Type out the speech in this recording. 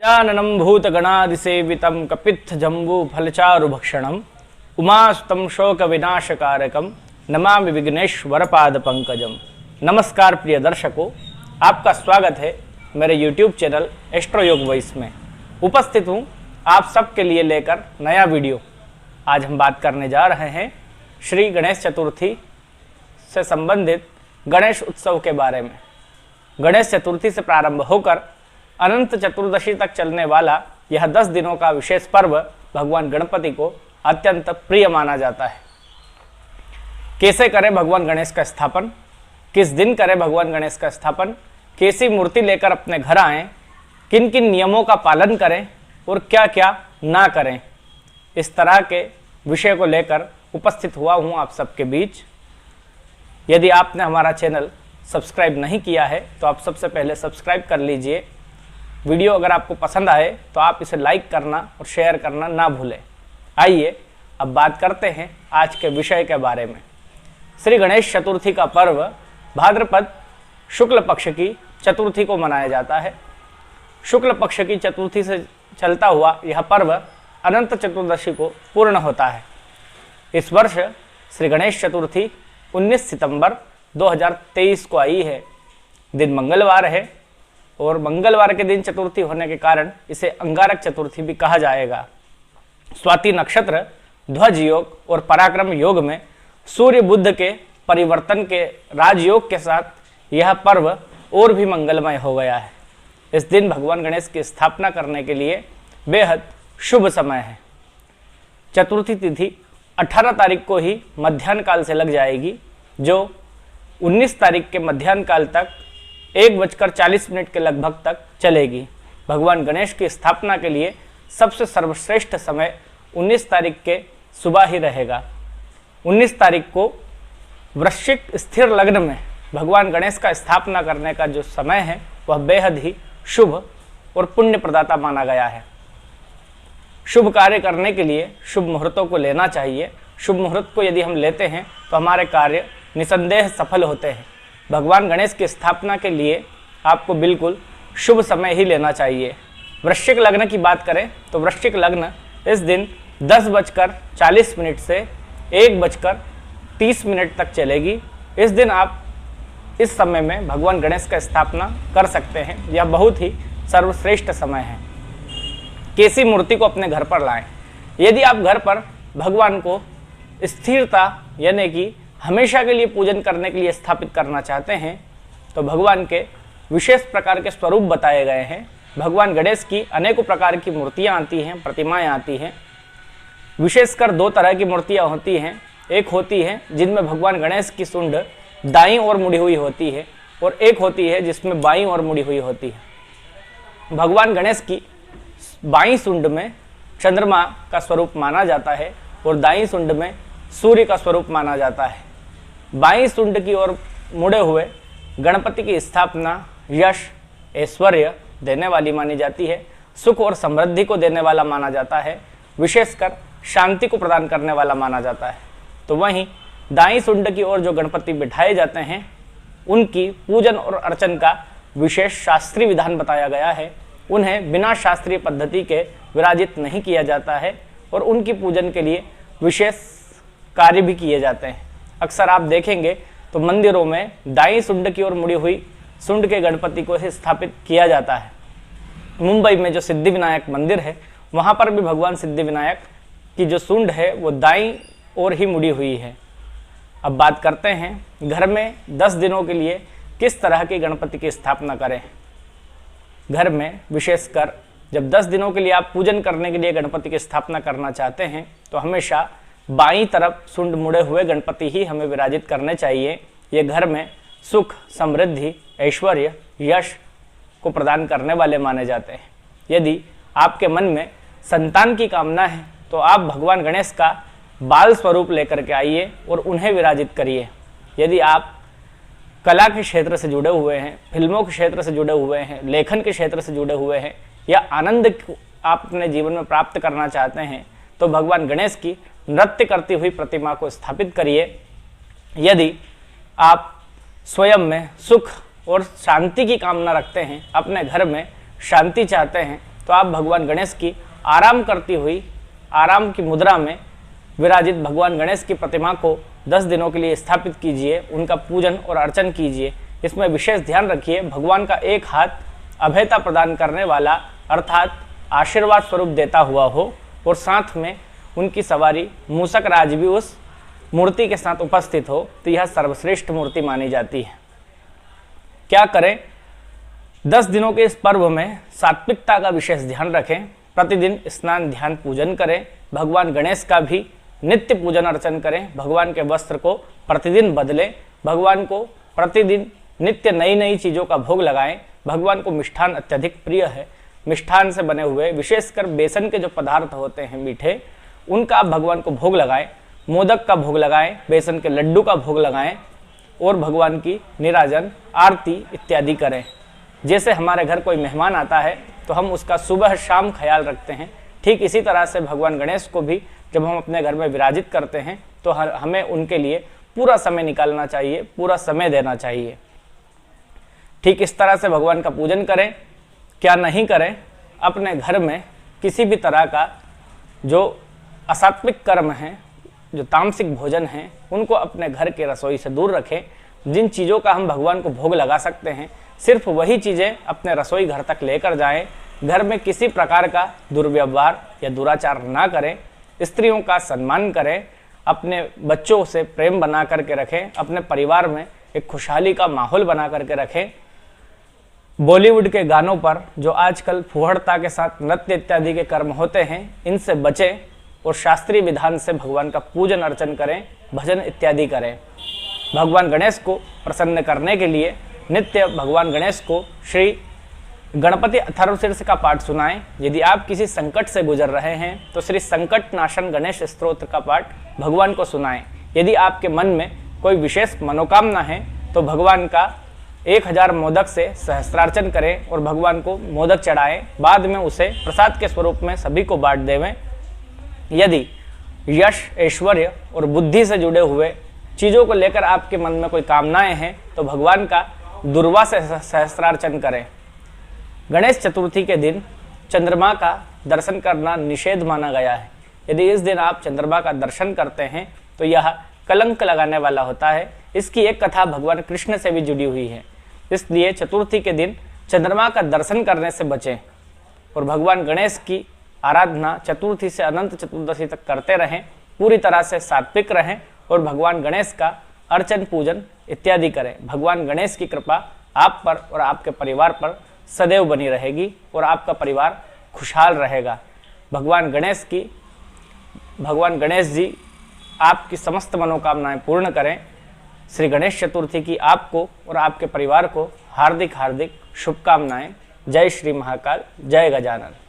गजाननं भूतगणादिसेवितं कपित्थजम्बूफलचारुभक्षणं उमासुतं शोकविनाशकारकं नमामि विघ्नेश्वरपादपंकजम। नमस्कार प्रिय दर्शकों, आपका स्वागत है मेरे YouTube चैनल एस्ट्रो योग वॉइस में। उपस्थित हूँ आप सबके लिए लेकर नया वीडियो। आज हम बात करने जा रहे हैं श्री गणेश चतुर्थी से संबंधित गणेश उत्सव के बारे में। गणेश चतुर्थी से प्रारंभ होकर अनंत चतुर्दशी तक चलने वाला यह 10 दिनों का विशेष पर्व भगवान गणपति को अत्यंत प्रिय माना जाता है। कैसे करें भगवान गणेश का स्थापन, किस दिन करें भगवान गणेश का स्थापन, कैसी मूर्ति लेकर अपने घर आएं, किन किन नियमों का पालन करें और क्या क्या ना करें, इस तरह के विषय को लेकर उपस्थित हुआ हूँ आप सबके बीच। यदि आपने हमारा चैनल सब्सक्राइब नहीं किया है तो आप सबसे पहले सब्सक्राइब कर लीजिए। वीडियो अगर आपको पसंद आए तो आप इसे लाइक करना और शेयर करना ना भूलें। आइए अब बात करते हैं आज के विषय के बारे में। श्री गणेश चतुर्थी का पर्व भाद्रपद शुक्ल पक्ष की चतुर्थी को मनाया जाता है। शुक्ल पक्ष की चतुर्थी से चलता हुआ यह पर्व अनंत चतुर्दशी को पूर्ण होता है। इस वर्ष श्री गणेश चतुर्थी 19 सितंबर 2023 को आई है। दिन मंगलवार है और मंगलवार के दिन चतुर्थी होने के कारण इसे अंगारक चतुर्थी भी कहा जाएगा। स्वाति नक्षत्र, ध्वज योग और पराक्रम योग में सूर्य बुध के परिवर्तन के राजयोग के साथ यह पर्व और भी मंगलमय हो गया है। इस दिन भगवान गणेश की स्थापना करने के लिए बेहद शुभ समय है। चतुर्थी तिथि 18 तारीख को ही मध्याह्न काल से लग जाएगी, जो 19 तारीख के मध्याह्न काल तक 1:40 के लगभग तक चलेगी। भगवान गणेश की स्थापना के लिए सबसे सर्वश्रेष्ठ समय 19 तारीख के सुबह ही रहेगा। 19 तारीख को वृश्चिक स्थिर लग्न में भगवान गणेश का स्थापना करने का जो समय है वह बेहद ही शुभ और पुण्य प्रदाता माना गया है। शुभ कार्य करने के लिए शुभ मुहूर्तों को लेना चाहिए। शुभ मुहूर्त को यदि हम लेते हैं तो हमारे कार्य निसंदेह सफल होते हैं। भगवान गणेश की स्थापना के लिए आपको बिल्कुल शुभ समय ही लेना चाहिए। वृश्चिक लग्न की बात करें तो वृश्चिक लग्न इस दिन 10:40 से 1:30 तक चलेगी। इस दिन आप इस समय में भगवान गणेश का स्थापना कर सकते हैं। यह बहुत ही सर्वश्रेष्ठ समय है। कैसी मूर्ति को अपने घर पर लाएं? यदि आप घर पर भगवान को स्थिरता यानी कि हमेशा के लिए पूजन करने के लिए स्थापित करना चाहते हैं तो भगवान के विशेष प्रकार के स्वरूप बताए गए हैं। भगवान गणेश की अनेकों प्रकार की मूर्तियां आती हैं, प्रतिमाएं आती हैं। विशेषकर 2 तरह की मूर्तियां होती हैं। एक होती है जिनमें भगवान गणेश की सूंड दाईं ओर मुड़ी हुई होती है और एक होती है जिसमें बाईं ओर मुड़ी हुई होती है। भगवान गणेश की बाईं सूंड में चंद्रमा का स्वरूप माना जाता है और दाईं सूंड में सूर्य का स्वरूप माना जाता है। बाईं सूंड की ओर मुड़े हुए गणपति की स्थापना यश, ऐश्वर्य देने वाली मानी जाती है, सुख और समृद्धि को देने वाला माना जाता है, विशेषकर शांति को प्रदान करने वाला माना जाता है। तो वहीं दाईं सूंड की ओर जो गणपति बिठाए जाते हैं उनकी पूजन और अर्चन का विशेष शास्त्रीय विधान बताया गया है। उन्हें बिना शास्त्रीय पद्धति के विराजित नहीं किया जाता है और उनकी पूजन के लिए विशेष कार्य भी किए जाते हैं। अक्सर आप देखेंगे तो मंदिरों में दाईं सूंड की ओर मुड़ी हुई सूंड के गणपति को ही स्थापित किया जाता है। मुंबई में जो सिद्धि विनायक मंदिर है वहाँ पर भी भगवान सिद्धि विनायक की जो सूंड है वो दाईं ओर ही मुड़ी हुई है। अब बात करते हैं घर में 10 दिनों के लिए किस तरह की गणपति की स्थापना करें। घर में विशेषकर जब 10 दिनों के लिए आप पूजन करने के लिए गणपति की स्थापना करना चाहते हैं तो हमेशा बाईं तरफ सूंड मुड़े हुए गणपति ही हमें विराजित करने चाहिए। ये घर में सुख, समृद्धि, ऐश्वर्य, यश को प्रदान करने वाले माने जाते हैं। यदि आपके मन में संतान की कामना है तो आप भगवान गणेश का बाल स्वरूप लेकर के आइए और उन्हें विराजित करिए। यदि आप कला के क्षेत्र से जुड़े हुए हैं, फिल्मों के क्षेत्र से जुड़े हुए हैं, लेखन के क्षेत्र से जुड़े हुए हैं या आनंद आप अपने जीवन में प्राप्त करना चाहते हैं तो भगवान गणेश की नृत्य करती हुई प्रतिमा को स्थापित करिए। यदि आप स्वयं में सुख और शांति की कामना रखते हैं, अपने घर में शांति चाहते हैं, तो आप भगवान गणेश की आराम करती हुई आराम की मुद्रा में विराजित भगवान गणेश की प्रतिमा को 10 दिनों के लिए स्थापित कीजिए, उनका पूजन और अर्चन कीजिए। इसमें विशेष ध्यान रखिए भगवान का एक हाथ अभयता प्रदान करने वाला अर्थात आशीर्वाद स्वरूप देता हुआ हो और साथ में उनकी सवारी मूषक राज भी उस मूर्ति के साथ उपस्थित हो, तो यह सर्वश्रेष्ठ मूर्ति मानी जाती है। क्या करें? 10 दिनों के इस पर्व में सात्विकता का विशेष ध्यान रखें। प्रतिदिन स्नान ध्यान पूजन करें। भगवान गणेश का भी नित्य पूजन अर्चन करें। भगवान के वस्त्र को प्रतिदिन बदलें। भगवान को प्रतिदिन नित्य नई नई चीज़ों का भोग लगाएं। भगवान को मिष्ठान अत्यधिक प्रिय है। मिष्ठान से बने हुए विशेषकर बेसन के जो पदार्थ होते हैं मीठे, उनका आप भगवान को भोग लगाएं। मोदक का भोग लगाएं, बेसन के लड्डू का भोग लगाएं और भगवान की निराजन आरती इत्यादि करें। जैसे हमारे घर कोई मेहमान आता है तो हम उसका सुबह शाम ख्याल रखते हैं, ठीक इसी तरह से भगवान गणेश को भी जब हम अपने घर में विराजित करते हैं तो हमें उनके लिए पूरा समय निकालना चाहिए, पूरा समय देना चाहिए। ठीक इस तरह से भगवान का पूजन करें। क्या नहीं करें? अपने घर में किसी भी तरह का जो असात्विक कर्म है, जो तामसिक भोजन है, उनको अपने घर के रसोई से दूर रखें। जिन चीज़ों का हम भगवान को भोग लगा सकते हैं सिर्फ वही चीज़ें अपने रसोई घर तक लेकर जाएं। घर में किसी प्रकार का दुर्व्यवहार या दुराचार ना करें। स्त्रियों का सम्मान करें। अपने बच्चों से प्रेम बना करके रखें। अपने परिवार में एक खुशहाली का माहौल बना करके रखें। बॉलीवुड के गानों पर जो आजकल फुहड़ता के साथ नृत्य इत्यादि के कर्म होते हैं, इनसे बचें और शास्त्रीय विधान से भगवान का पूजन अर्चन करें, भजन इत्यादि करें। भगवान गणेश को प्रसन्न करने के लिए नित्य भगवान गणेश को श्री गणपति अथर्वशीर्ष का पाठ सुनाएं। यदि आप किसी संकट से गुजर रहे हैं तो श्री संकट नाशन गणेश स्तोत्र का पाठ भगवान को सुनाएं। यदि आपके मन में कोई विशेष मनोकामना है तो भगवान का 1000 मोदक से सहस्त्रार्चन करें और भगवान को मोदक चढ़ाएं। बाद में उसे प्रसाद के स्वरूप में सभी को बांट देवें। यदि यश, ऐश्वर्य और बुद्धि से जुड़े हुए चीज़ों को लेकर आपके मन में कोई कामनाएं हैं तो भगवान का दुर्वा से सहस्त्रार्चन करें। गणेश चतुर्थी के दिन चंद्रमा का दर्शन करना निषेध माना गया है। यदि इस दिन आप चंद्रमा का दर्शन करते हैं तो यह कलंक लगाने वाला होता है। इसकी एक कथा भगवान कृष्ण से भी जुड़ी हुई है। इसलिए चतुर्थी के दिन चंद्रमा का दर्शन करने से बचें और भगवान गणेश की आराधना चतुर्थी से अनंत चतुर्दशी तक करते रहें। पूरी तरह से सात्विक रहें और भगवान गणेश का अर्चन पूजन इत्यादि करें। भगवान गणेश की कृपा आप पर और आपके परिवार पर सदैव बनी रहेगी और आपका परिवार खुशहाल रहेगा। भगवान गणेश जी आपकी समस्त मनोकामनाएं पूर्ण करें। श्री गणेश चतुर्थी की आपको और आपके परिवार को हार्दिक हार्दिक शुभकामनाएं। जय श्री महाकाल, जय गजानन।